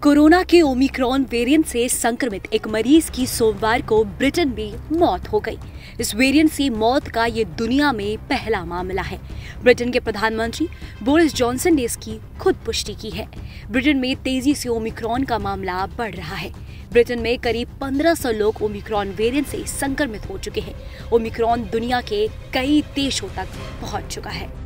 Corona के Omicron variant से संक्रमित एक मरीज की सोमवार को ब्रिटेन में मौत हो गई। इस वेरिएंट से मौत का ये दुनिया में पहला मामला है। ब्रिटेन के प्रधानमंत्री बोरिस जॉनसन ने इसकी खुद पुष्टि की है। ब्रिटेन में तेजी से ओमिक्रॉन का मामला बढ़ रहा है। ब्रिटेन में करीब 1500 लोग ओमिक्रॉन वेरिएंट से संक्रमित हो चुके हैं। ओमिक्रॉन दुनिया के कई देशों तक पहुंच चुका है।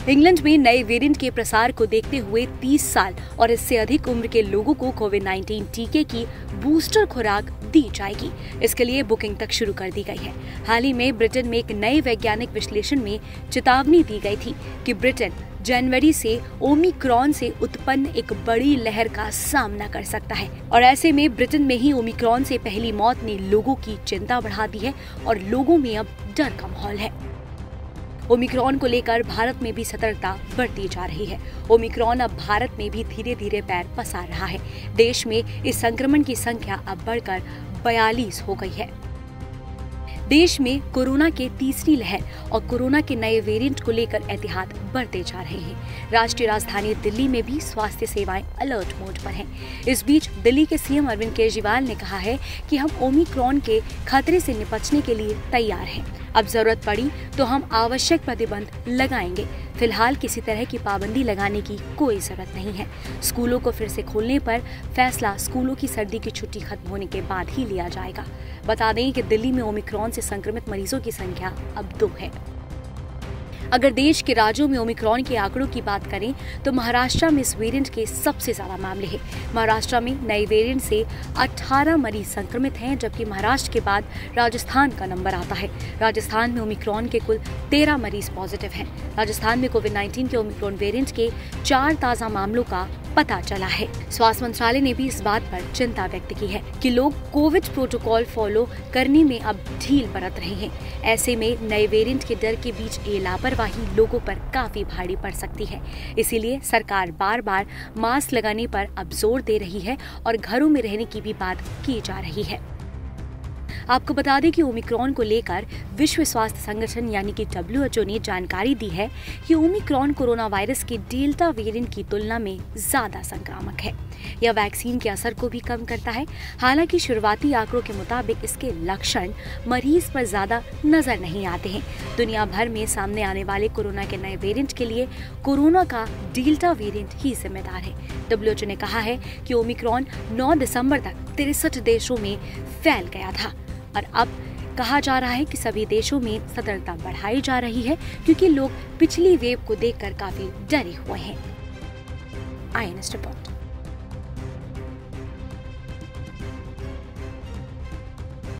इंग्लैंड में नए वेरिएंट के प्रसार को देखते हुए 30 साल और इससे अधिक उम्र के लोगों को कोविड-19 टीके की बूस्टर खुराक दी जाएगी। इसके लिए बुकिंग तक शुरू कर दी गई है। हाल ही में ब्रिटेन में एक नए वैज्ञानिक विश्लेषण में चेतावनी दी गई थी कि ब्रिटेन जनवरी से ओमिक्रॉन से उत्पन्न एक बड़ी लहर का सामना कर सकता है और ऐसे में ब्रिटेन में ही ओमिक्रॉन से पहली मौत ने लोगों की चिंता बढ़ा दी है और लोगों में अब डर का माहौल है। ओमिक्रॉन को लेकर भारत में भी सतर्कता बढ़ती जा रही है। ओमिक्रॉन अब भारत में भी धीरे धीरे पैर पसार रहा है। देश में इस संक्रमण की संख्या अब बढ़कर 42 हो गई है। देश में कोरोना के तीसरी लहर और कोरोना के नए वेरिएंट को लेकर एहतियात बढ़ते जा रहे हैं। राष्ट्रीय राजधानी दिल्ली में भी स्वास्थ्य सेवाएं अलर्ट मोड पर हैं। इस बीच दिल्ली के सीएम अरविंद केजरीवाल ने कहा है कि हम ओमिक्रॉन के खतरे से निपटने के लिए तैयार हैं। अब जरूरत पड़ी तो हम आवश्यक प्रतिबंध लगाएंगे। फिलहाल किसी तरह की पाबंदी लगाने की कोई जरूरत नहीं है। स्कूलों को फिर से खोलने पर फैसला स्कूलों की सर्दी की छुट्टी खत्म होने के बाद ही लिया जाएगा। बता दें कि दिल्ली में ओमिक्रॉन से संक्रमित मरीजों की संख्या अब 2 है। अगर देश के राज्यों में ओमिक्रॉन के आंकड़ों की बात करें तो महाराष्ट्र में इस वेरिएंट के सबसे ज्यादा मामले हैं। महाराष्ट्र में नए वेरिएंट से 18 मरीज संक्रमित हैं, जबकि महाराष्ट्र के बाद राजस्थान का नंबर आता है। राजस्थान में ओमिक्रॉन के कुल 13 मरीज पॉजिटिव हैं। राजस्थान में कोविड-19 के ओमिक्रॉन वेरिएंट के 4 ताजा मामलों का पता चला है। स्वास्थ्य मंत्रालय ने भी इस बात पर चिंता व्यक्त की है कि लोग कोविड प्रोटोकॉल फॉलो करने में अब ढील बरत रहे हैं। ऐसे में नए वेरिएंट के डर के बीच ये लापरवाही लोगों पर काफी भारी पड़ सकती है। इसीलिए सरकार बार बार मास्क लगाने पर अब जोर दे रही है और घरों में रहने की भी बात की जा रही है। आपको बता दें कि ओमिक्रॉन को लेकर विश्व स्वास्थ्य संगठन यानी कि WHO ने जानकारी दी है कि ओमिक्रॉन कोरोना वायरस के डेल्टा वेरिएंट की तुलना में ज्यादा संक्रामक है। यह वैक्सीन के असर को भी कम करता है। हालांकि शुरुआती आंकड़ों के मुताबिक इसके लक्षण मरीज पर ज्यादा नजर नहीं आते हैं। दुनिया भर में सामने आने वाले कोरोना के नए वेरिएंट के लिए कोरोना का डेल्टा वेरिएंट ही जिम्मेदार है। WHO ने कहा है कि ओमिक्रॉन 9 दिसंबर तक 63 देशों में फैल गया था और अब कहा जा रहा है कि सभी देशों में सतर्कता बढ़ाई जा रही है क्योंकि लोग पिछली वेव को देखकर काफी डरे हुए हैं। IANS report.